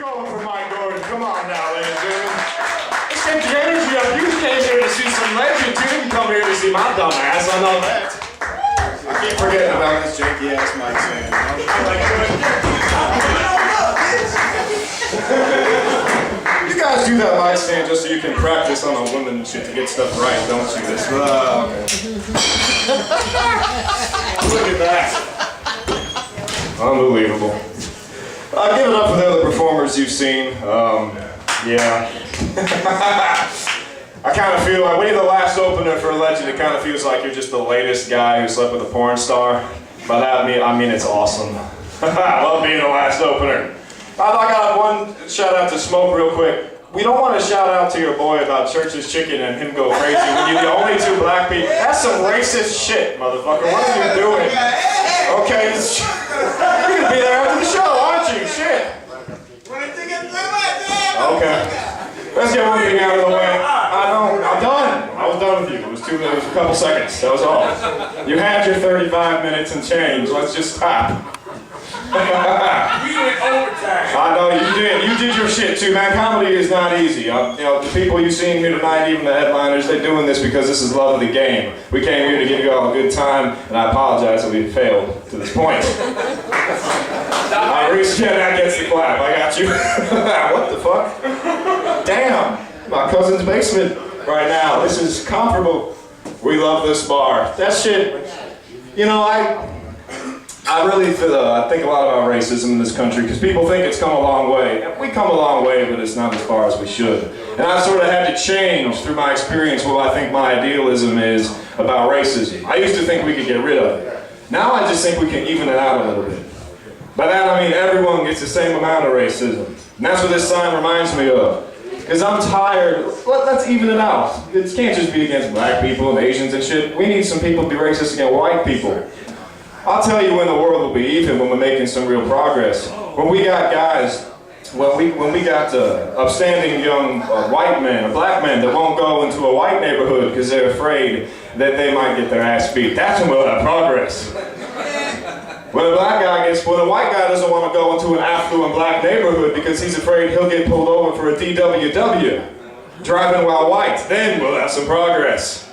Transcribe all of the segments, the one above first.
going for Mike Gordon. Come on now, ladies and gentlemen. Let's get your energy up. You came here to see some legend. You didn't come here to see my dumb ass. I know that. I keep forgetting about this janky ass mic stand. You guys do that mic stand just so you can practice on a woman and shit to get stuff right, don't you? This Look at that. Unbelievable. Give it up for the other performers you've seen. Yeah. I kind of feel like when you're the last opener for a legend, it kind of feels like you're just the latest guy who slept with a porn star. By that I mean it's awesome. I love being the last opener. I got one shout out to Smoke real quick. We don't want to shout out to your boy about Church's Chicken and him go crazy when you're the only two black people. That's some racist shit, motherfucker. What are you doing? Okay, you're gonna be there after the show, aren't you? Shit. Okay. Let's get one thing out of the way. I'm done. I was done with you. It was a couple seconds. That was all. You had your 35 minutes and change. Let's just stop. We went overtime. I know you did. You did your shit too, man. Comedy is not easy. You know, the people you've seen here tonight, even the headliners, they're doing this because this is love of the game. We came here to give you all a good time, and I apologize that we failed to this point. Reese, yeah, that gets the clap. I got you. What the fuck? Damn. My cousin's basement right now. This is comfortable. We love this bar. That shit, you know, I really feel, I think a lot about racism in this country because people think it's come a long way. We come a long way, but it's not as far as we should. And I sort of had to change through my experience what I think my idealism is about racism. I used to think we could get rid of it. Now I just think we can even it out a little bit. By that I mean everyone gets the same amount of racism. And that's what this sign reminds me of. Because I'm tired. Let's even it out. It can't just be against black people and Asians and shit. We need some people to be racist against white people. I'll tell you when the world will be even, when we're making some real progress. When we got guys, when we got upstanding young white men, or black men that won't go into a white neighborhood because they're afraid that they might get their ass beat. That's when we'll have progress. When a white guy doesn't want to go into an affluent black neighborhood because he's afraid he'll get pulled over for a DWW, driving while white, then we'll have some progress.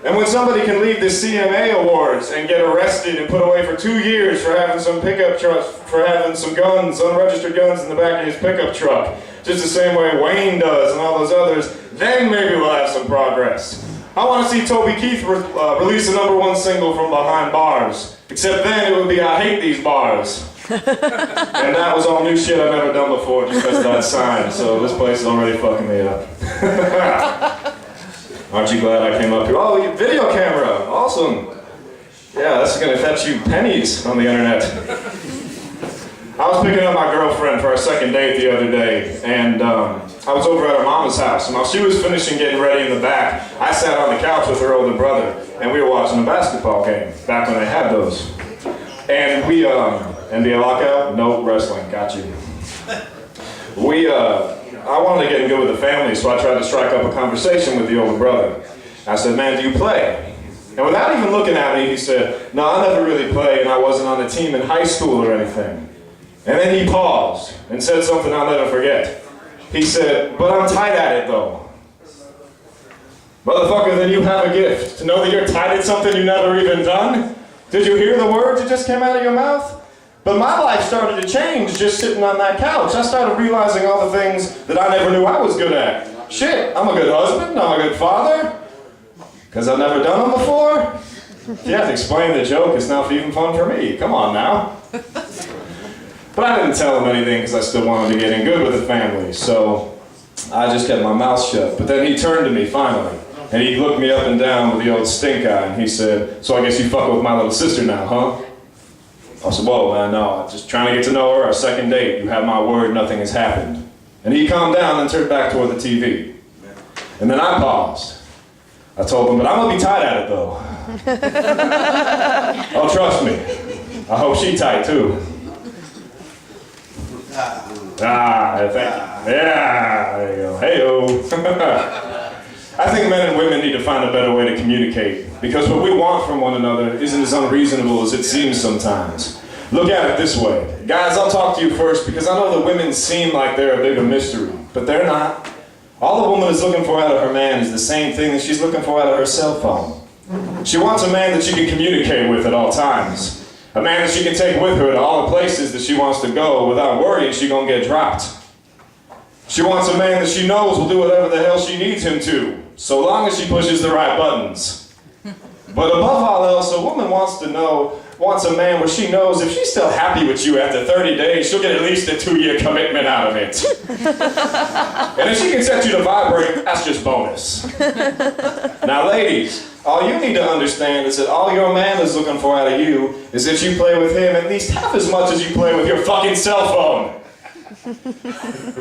And when somebody can leave the CMA awards and get arrested and put away for 2 years for having some pickup truck, for having some guns, unregistered guns in the back of his pickup truck, just the same way Wayne does and all those others, then maybe we'll have some progress. I want to see Toby Keith release a #1 single from behind bars. Except then it would be I hate these bars. And that was all new shit I've never done before just because of that sign. So this place is already fucking me up. Aren't you glad I came up here? Oh, video camera, awesome. Yeah, that's gonna fetch you pennies on the internet. I was picking up my girlfriend for our second date the other day, and I was over at her mama's house, and while she was finishing getting ready in the back, I sat on the couch with her older brother, and we were watching a basketball game, back when they had those. And we, NBA lockout? No, wrestling, got you. I wanted to get in good with the family, so I tried to strike up a conversation with the older brother. I said, man, do you play? And without even looking at me, he said, no, I never really played, and I wasn't on the team in high school or anything. And then he paused and said something I'll never forget. He said, but I'm tight at it though. Motherfucker, then you have a gift. To know that you're tight at something you've never even done? Did you hear the words that just came out of your mouth? But my life started to change just sitting on that couch. I started realizing all the things that I never knew I was good at. Shit, I'm a good husband, I'm a good father. Because I've never done them before? You have to explain the joke, it's not even fun for me. Come on now. But I didn't tell him anything because I still wanted to get in good with the family, so I just kept my mouth shut. But then he turned to me finally, and he looked me up and down with the old stink eye, and he said, so I guess you fuck with my little sister now, huh? I said, whoa, man, no, I'm just trying to get to know her, our second date. You have my word, nothing has happened. And he calmed down and turned back toward the TV. And then I paused. I told him, but I'm gonna be tight at it though. Oh, trust me. I hope she tight too. Thank you. Yeah, there you go. Hey-o. I think men and women need to find a better way to communicate because what we want from one another isn't as unreasonable as it seems sometimes. Look at it this way. Guys, I'll talk to you first because I know the women seem like they're a bit of a mystery, but they're not. All the woman is looking for out of her man is the same thing that she's looking for out of her cell phone. She wants a man that she can communicate with at all times. A man that she can take with her to all the places that she wants to go without worrying she's gonna get dropped. She wants a man that she knows will do whatever the hell she needs him to, so long as she pushes the right buttons. But above all else, a woman wants a man where she knows if she's still happy with you after 30 days, she'll get at least a 2-year commitment out of it. And if she can set you to vibrate, that's just bonus. Now ladies, all you need to understand is that all your man is looking for out of you is that you play with him at least half as much as you play with your fucking cell phone.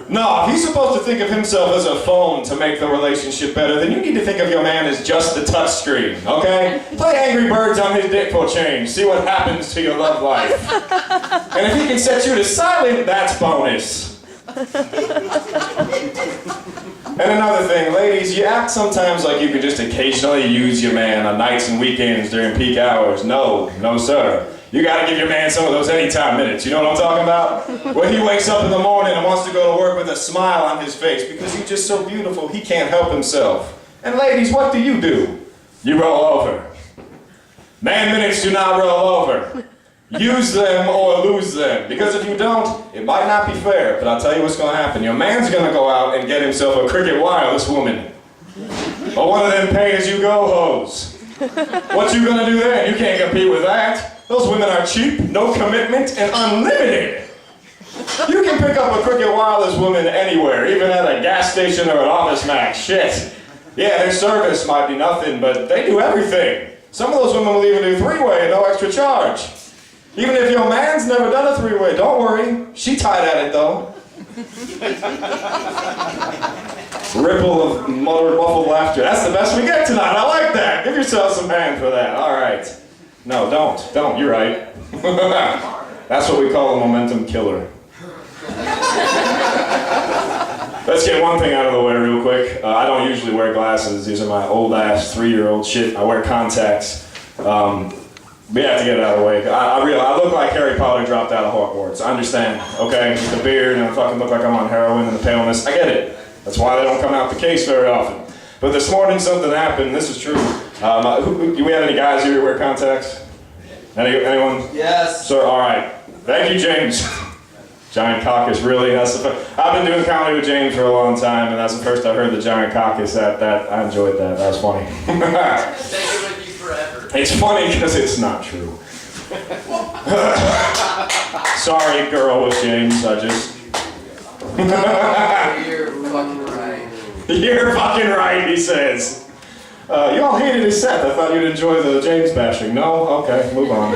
No, if he's supposed to think of himself as a phone to make the relationship better, then you need to think of your man as just the touch screen, okay? Play Angry Birds on his dick for a change. See what happens to your love life. And if he can set you to silent, that's bonus. And another thing, ladies, you act sometimes like you could just occasionally use your man on nights and weekends during peak hours. No, no sir. You gotta give your man some of those anytime minutes, you know what I'm talking about? When he wakes up in the morning and wants to go to work with a smile on his face because you're just so beautiful, he can't help himself. And ladies, what do? You roll over. Man minutes do not roll over. Use them or lose them, because if you don't, it might not be fair, but I'll tell you what's gonna happen. Your man's gonna go out and get himself a cricket wireless woman. Or one of them pay-as-you-go hoes. What you gonna do then? You can't compete with that. Those women are cheap, no commitment, and unlimited. You can pick up a cricket wireless woman anywhere, even at a gas station or an office max. Shit. Yeah, their service might be nothing, but they do everything. Some of those women will even do three-way at no extra charge. Even if your man's never done a three-way, don't worry. She tied at it, though. Ripple of muffled laughter. That's the best we get tonight. I like that. Give yourself some hand for that. All right. No, don't. You're right. That's what we call a momentum killer. Let's get one thing out of the way real quick. I don't usually wear glasses. These are my old-ass 3-year-old shit. I wear contacts. We have to get it out of the way. I look like Harry Potter dropped out of Hogwarts. I understand, okay? With the beard and I fucking look like I'm on heroin and the paleness. I get it. That's why they don't come out the case very often. But this morning something happened. This is true. Do we have any guys here who wear contacts? Anyone? Yes. Sir, all right. Thank you, James. Giant caucus, really? That's the I've been doing comedy with James for a long time, and that's the first I heard the giant caucus. I enjoyed that. That was funny. Take it with you forever. It's funny because it's not true. Sorry, girl with James. I just. You're fucking right. You're fucking right, he says. You all hated his set. I thought you'd enjoy the James bashing. No? Okay, move on.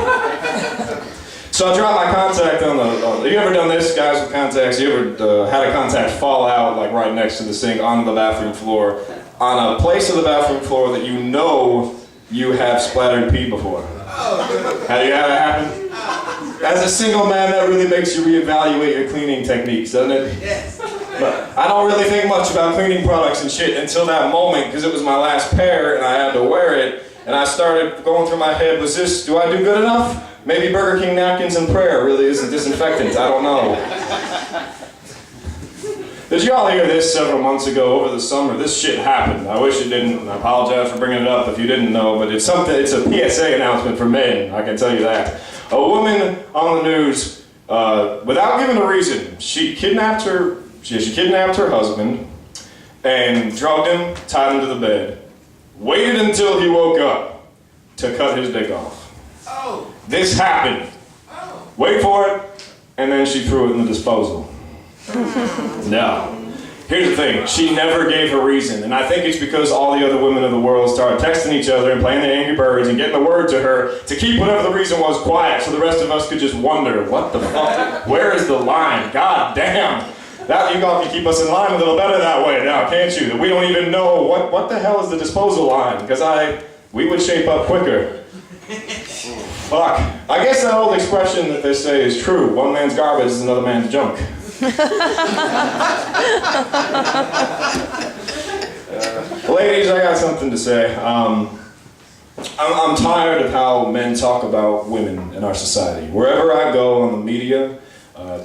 So I dropped my contact on the... have you ever done this, guys, with contacts? You ever had a contact fall out, like right next to the sink, onto the bathroom floor, on a place of the bathroom floor that you know you have splattered pee before? Have you had that happen? As a single man, that really makes you reevaluate your cleaning techniques, doesn't it? Yes. But I don't really think much about cleaning products and shit until that moment, because it was my last pair and I had to wear it, and I started going through my head, do I do good enough? Maybe Burger King napkins and prayer really isn't disinfectant, I don't know. Did you all hear this several months ago over the summer? This shit happened. I wish it didn't, and I apologize for bringing it up if you didn't know, but it's a PSA announcement for men, I can tell you that. A woman on the news, without giving a reason, she kidnapped her husband and drugged him, tied him to the bed, waited until he woke up to cut his dick off. Oh. This happened. Oh. Wait for it, and then she threw it in the disposal. No. Here's the thing, she never gave a reason, and I think it's because all the other women of the world started texting each other and playing the Angry Birds and getting the word to her to keep whatever the reason was quiet so the rest of us could just wonder, what the fuck? Where is the line? God damn. That you all can keep us in line a little better that way now, can't you? That we don't even know what the hell is the disposal line, because we would shape up quicker. Fuck. I guess that old expression that they say is true. One man's garbage is another man's junk. Ladies, I got something to say. I'm tired of how men talk about women in our society. Wherever I go on the media,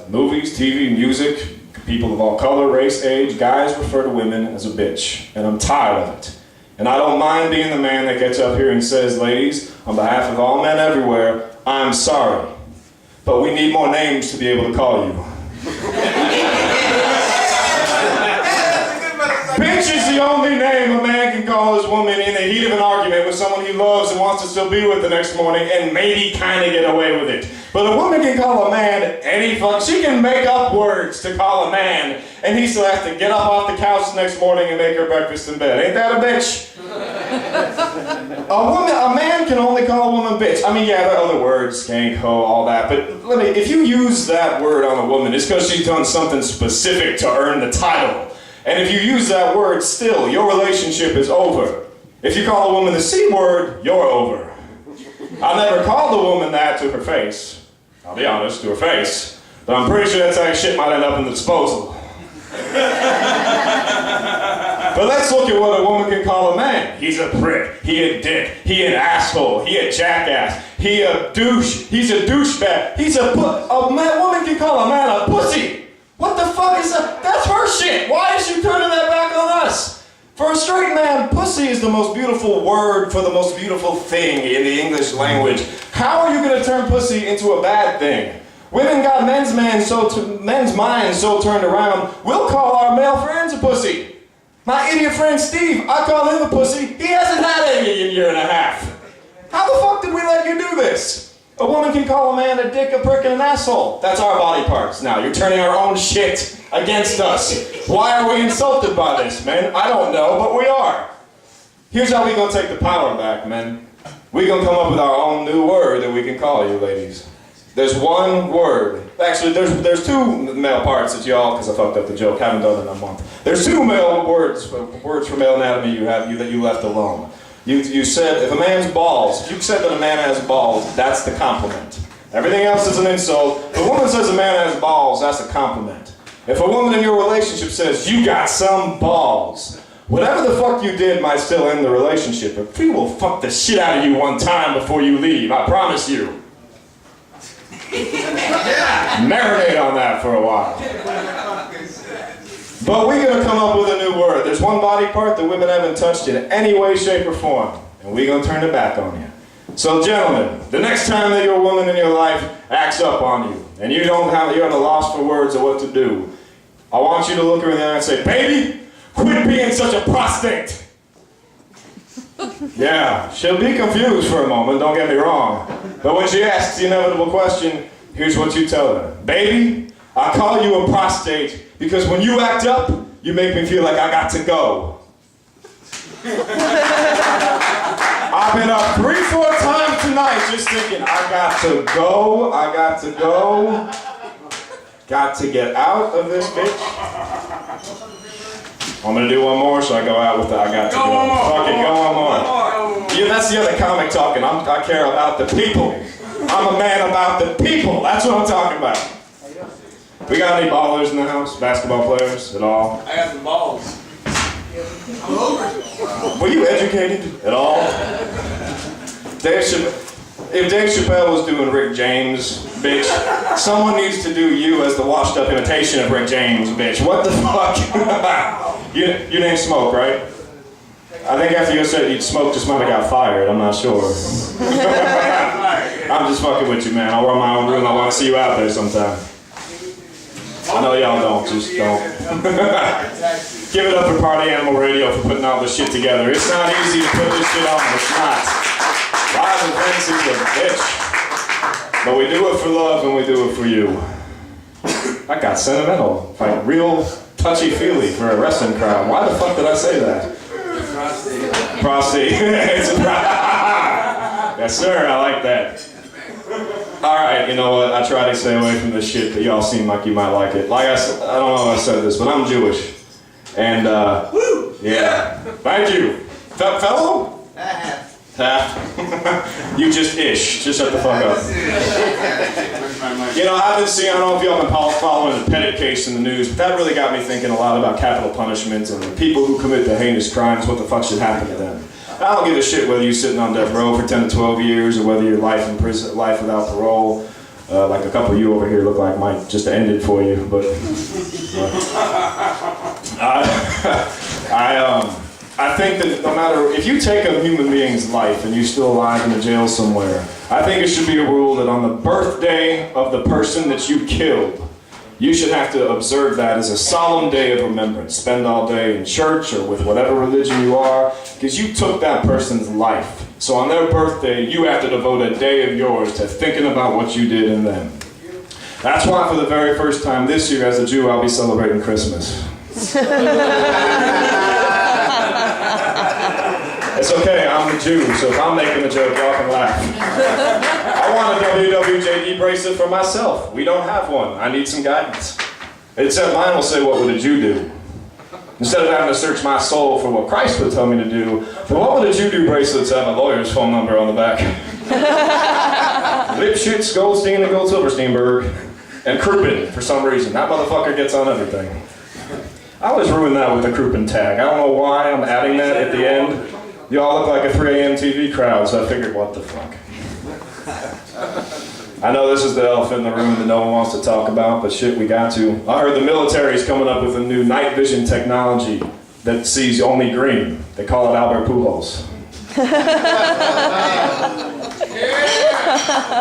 movies, TV, music, people of all color, race, age, guys refer to women as a bitch. And I'm tired of it. And I don't mind being the man that gets up here and says, ladies, on behalf of all men everywhere, I'm sorry. But we need more names to be able to call you. Bitch is the only name a man can call his woman in the heat of an argument with someone he loves and wants to still be with the next morning and maybe kind of get away with it. But a woman can call a man any fuck. She can make up words to call a man and he still has to get up off the couch the next morning and make her breakfast in bed. Ain't that a bitch? A man can only call a woman bitch. I mean, yeah, there are other words, skank, hoe, all that. But if you use that word on a woman, it's because she's done something specific to earn the title. And if you use that word still, your relationship is over. If you call a woman the C word, you're over. I never called a woman that to her face. I'll be honest, to her face. But I'm pretty sure that's how shit might end up in the disposal. But let's look at what a woman can call a man. He's a prick. He a dick. He an asshole. He a jackass. He a douche. He's a douchebag. Woman can call a man a pussy. What the fuck is that? That's her shit. Why is she turning that back on us? For a straight man, pussy is the most beautiful word for the most beautiful thing in the English language. How are you going to turn pussy into a bad thing? Women got men's minds so turned around, we'll call our male friends a pussy. My idiot friend Steve, I call him a pussy. He hasn't had any in a year and a half. How the fuck did we let you do this? A woman can call a man a dick, a prick, and an asshole. That's our body parts now. You're turning our own shit against us. Why are we insulted by this, men? I don't know, but we are. Here's how we gonna take the power back, men. We gonna come up with our own new word that we can call you, ladies. There's one word. Actually, there's two male parts that y'all, because I fucked up the joke, haven't done it in a month. There's two male words for male anatomy that you left alone. You said if a man's balls, if you said that a man has balls, that's the compliment. Everything else is an insult. If a woman says a man has balls, that's a compliment. If a woman in your relationship says, you got some balls, whatever the fuck you did might still end the relationship, but we will fuck the shit out of you one time before you leave, I promise you. Marinate on that for a while. But we're going to come up with a new word. There's one body part that women haven't touched in any way, shape, or form, and we're going to turn it back on you. So gentlemen, the next time that your woman in your life acts up on you, and you're at a loss for words of what to do, I want you to look her in the eye and say, baby, quit being such a prostate. Yeah, she'll be confused for a moment, don't get me wrong. But when she asks the inevitable question, here's what you tell her. Baby, I call you a prostate because when you act up, you make me feel like I got to go. I've been up 3-4 times tonight just thinking, I got to go, I got to go. Got to get out of this bitch. I'm gonna do one more, so I go out with the I got to go. Fuck it, go one more. Yeah, that's the other comic talking. I care about the people. I'm a man about the people. That's what I'm talking about. We got any ballers in the house? Basketball players at all? I got some balls. I'm over. Were you educated at all? If Dave Chappelle was doing Rick James, bitch, someone needs to do you as the washed up imitation of Rick James, bitch. What the fuck? You didn't smoke, right? I think after you said you'd smoke, just might have got fired. I'm not sure. I'm just fucking with you, man. I'll run my own room. I want to see you out there sometime. I know y'all don't, just don't. Give it up for Party Animal Radio for putting all this shit together. It's not easy to put this shit on, it's not. Live events is a bitch. But we do it for love and we do it for you. I got sentimental, like real touchy-feely for a wrestling crowd. Why the fuck did I say that? Prostate. It's a yes, sir, I like that. Alright, you know what? I try to stay away from this shit, but y'all seem like you might like it. Like I said, I don't know if I said this, but I'm Jewish. And, yeah. Thank you. Fellow? Half. You just ish. Just shut the fuck up. You know, I've been seeing, I don't know if y'all been following the Pettit case in the news, but that really got me thinking a lot about capital punishments and the people who commit the heinous crimes, what the fuck should happen to them. I don't give a shit whether you're sitting on death row for 10 to 12 years or whether you're life in prison, life without parole. Like a couple of you over here look like might just ended for you, but I think that no matter, if you take a human being's life and you're still alive in a jail somewhere, I think it should be a rule that on the birthday of the person that you killed, you should have to observe that as a solemn day of remembrance. Spend all day in church or with whatever religion you are, because you took that person's life. So on their birthday, you have to devote a day of yours to thinking about what you did in them. That's why for the very first time this year as a Jew, I'll be celebrating Christmas. It's okay, I'm a Jew, so if I'm making a joke, y'all can laugh. I want a WWJD bracelet for myself. We don't have one. I need some guidance. It said mine will say, what would a Jew do? Instead of having to search my soul for what Christ would tell me to do, for what would a Jew do bracelets have a lawyer's phone number on the back? Lipschitz, Goldstein, and Gold-Silversteinberg. And Crouppen, for some reason. That motherfucker gets on everything. I always ruin that with a Crouppen tag. I don't know why I'm adding that at the end. Y'all look like a 3 a.m. TV crowd, so I figured, what the fuck. I know this is the elephant in the room that no one wants to talk about, but shit, we got to. I heard the military's coming up with a new night vision technology that sees only green. They call it Albert Pujols.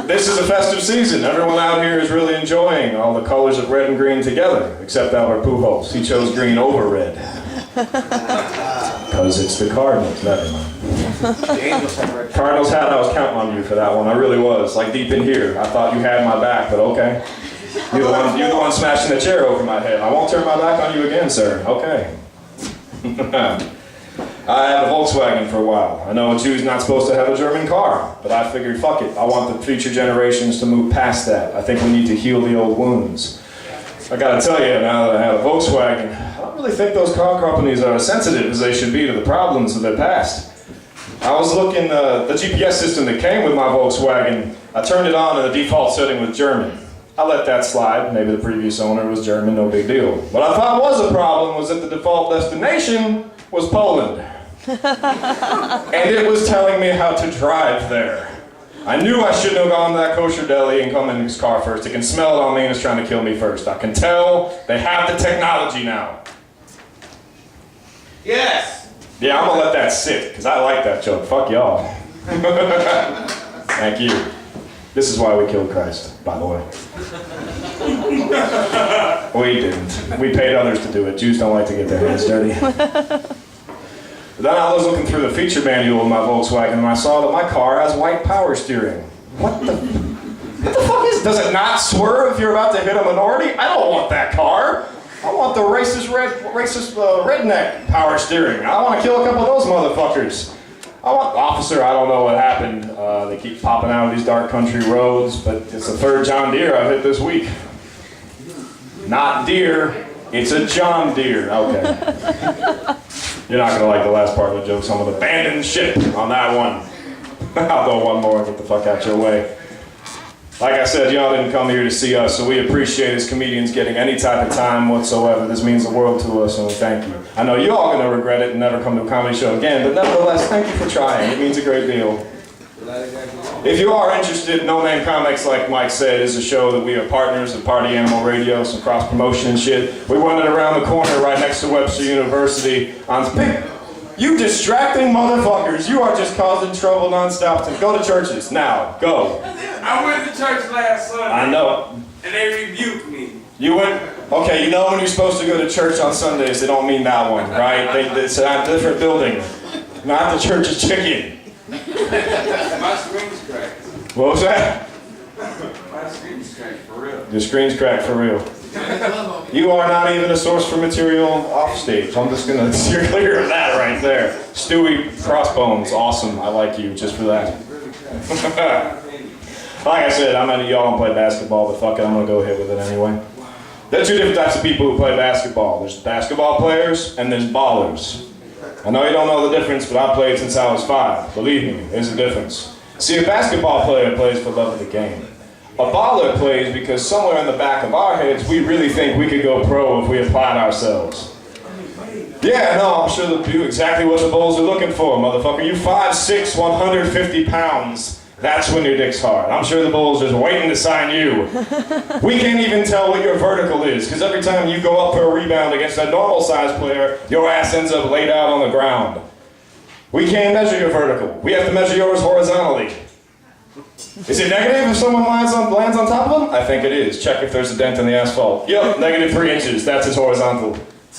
This is a festive season. Everyone out here is really enjoying all the colors of red and green together, except Albert Pujols. He chose green over red. Because it's the Cardinals, never mind. Cardinals hat, I was counting on you for that one. I really was, like deep in here. I thought you had my back, but okay. You're the one smashing the chair over my head. I won't turn my back on you again, sir. Okay. I had a Volkswagen for a while. I know a Jew's not supposed to have a German car, but I figured, fuck it. I want the future generations to move past that. I think we need to heal the old wounds. I gotta tell you, now that I have a Volkswagen, I don't really think those car companies are as sensitive as they should be to the problems of their past. I was looking, the GPS system that came with my Volkswagen, I turned it on and the default setting was German. I let that slide. Maybe the previous owner was German, no big deal. What I thought was a problem was that the default destination was Poland. And it was telling me how to drive there. I knew I shouldn't have gone to that kosher deli and come in his car first. It can smell it on me and it's trying to kill me first. I can tell they have the technology now. Yes. Yeah, I'm gonna let that sit, because I like that joke. Fuck y'all. Thank you. This is why we killed Christ, by the way. We didn't. We paid others to do it. Jews don't like to get their hands dirty. Then I was looking through the feature manual of my Volkswagen and I saw that my car has white power steering. What the fuck is, does it not swerve if you're about to hit a minority? I don't want that car. I want the racist redneck power steering. I want to kill a couple of those motherfuckers. I want, officer, I don't know what happened. They keep popping out of these dark country roads, but it's the third John Deere I've hit this week. Not deer, it's a John Deere. Okay. You're not gonna like the last part of the joke, so I'm gonna abandon ship on that one. I'll go one more and get the fuck out your way. Like I said, y'all didn't come here to see us, so we appreciate as comedians getting any type of time whatsoever. This means the world to us, and we thank you. I know you're all gonna regret it and never come to a comedy show again, but nevertheless, thank you for trying. It means a great deal. If you are interested, No Name Comics, like Mike said, is a show that we are partners at Party Animal Radio, some cross-promotion and shit. We run it around the corner right next to Webster University on You distracting motherfuckers, you are just causing trouble nonstop. Go to churches, now, go. I went to church last Sunday. I know. And they rebuked me. You went? Okay, you know when you're supposed to go to church on Sundays, they don't mean that one, right? It's a different building. Not the church's chicken. My screen's cracked. What was that? My screen's cracked, for real. Your screen's cracked for real. You are not even a source for material off stage. I'm just gonna steer clear of that right there. Stewie Crossbones, awesome. I like you just for that. Like I said, I mean, y'all don't play basketball, but fuck it, I'm gonna go ahead with it anyway. There are two different types of people who play basketball. There's basketball players and there's ballers. I know you don't know the difference, but I've played since I was 5. Believe me, there's a difference. See, a basketball player plays for love of the game. A baller plays because somewhere in the back of our heads, we really think we could go pro if we applied ourselves. Yeah, no, I'm sure they'll do exactly what the Bulls are looking for, motherfucker. You 5'6", 150 pounds. That's when your dick's hard. I'm sure the Bulls are just waiting to sign you. We can't even tell what your vertical is, because every time you go up for a rebound against a normal size player, your ass ends up laid out on the ground. We can't measure your vertical. We have to measure yours horizontally. Is it negative if someone lands on top of them? I think it is. Check if there's a dent in the asphalt. Yep, -3 inches. That's his horizontal.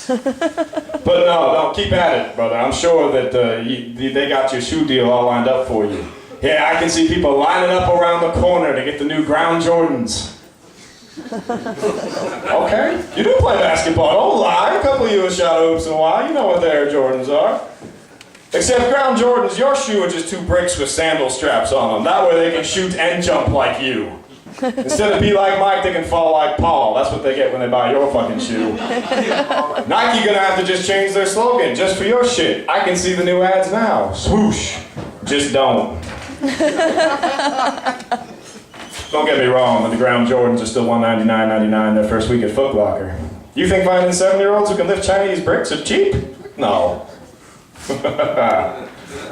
But no, keep at it, brother. I'm sure that they got your shoe deal all lined up for you. Yeah, I can see people lining up around the corner to get the new ground Jordans. Okay, you do play basketball. Don't lie. A couple of you have shot hoops in a while. You know what the Air Jordans are. Except ground Jordans, your shoe are just 2 bricks with sandal straps on them. That way they can shoot and jump like you. Instead of be like Mike, they can fall like Paul. That's what they get when they buy your fucking shoe. Nike gonna have to just change their slogan just for your shit. I can see the new ads now. Swoosh. Just don't. Don't get me wrong, but the ground Jordans are still $199.99 their first week at Foot Locker. You think finding 7-year-olds who can lift Chinese bricks are cheap? No.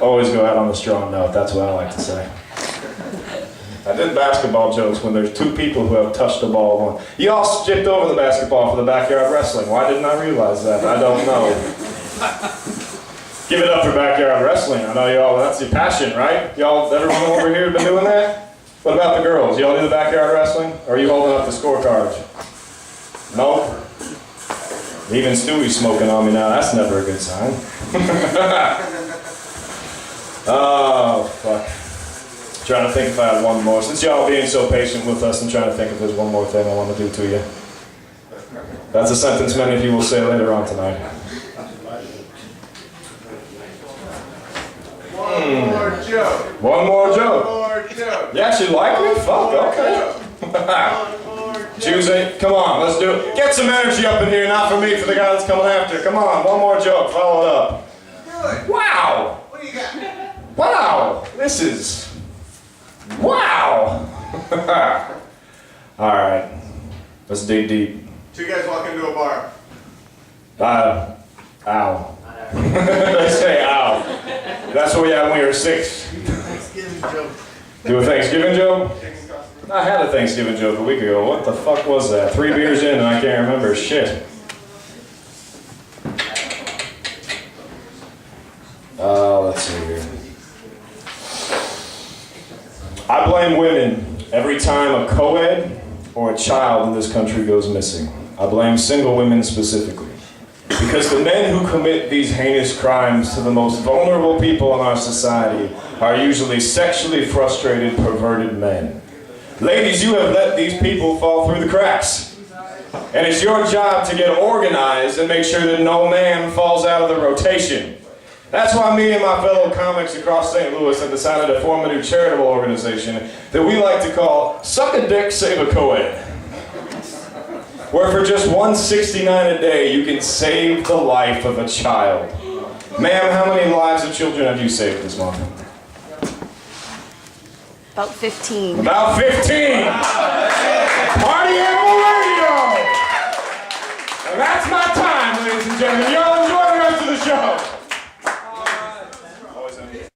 Always go out on a strong note, that's what I like to say. I did basketball jokes when there's 2 people who have touched the ball one. You all skipped over the basketball for the backyard wrestling. Why didn't I realize that? I don't know. Give it up for backyard wrestling. I know y'all, that's your passion, right? Y'all, everyone over here been doing that? What about the girls? Y'all do the backyard wrestling? Or are you holding up the scorecards? Nope. Even Stewie's smoking on me now. That's never a good sign. Oh, fuck. Trying to think if I had one more. Since y'all being so patient with us, I'm trying to think if there's one more thing I want to do to you. That's a sentence many of you will say later on tonight. One more joke. One more joke. One more joke. You actually like me? Fuck, okay. Choose it. Come on, let's do it. Get some energy up in here, not for me, for the guy that's coming after. Come on, one more joke. Follow it up. Good. Wow. What do you got? Wow. This is... Wow. All right. Let's dig deep. 2 guys walk into a bar. Ow. They say ow. That's what we had when we were 6. Thanksgiving joke. Do a Thanksgiving joke? I had a Thanksgiving joke a week ago. What the fuck was that? 3 beers in and I can't remember shit. Let's see here. I blame women every time a co-ed or a child in this country goes missing. I blame single women specifically. Because the men who commit these heinous crimes to the most vulnerable people in our society are usually sexually frustrated, perverted men. Ladies, you have let these people fall through the cracks. And it's your job to get organized and make sure that no man falls out of the rotation. That's why me and my fellow comics across St. Louis have decided to form a new charitable organization that we like to call Suck a Dick, Save a Co-ed. Where for just $169 a day, you can save the life of a child. Ma'am, how many lives of children have you saved this month? About 15. About 15!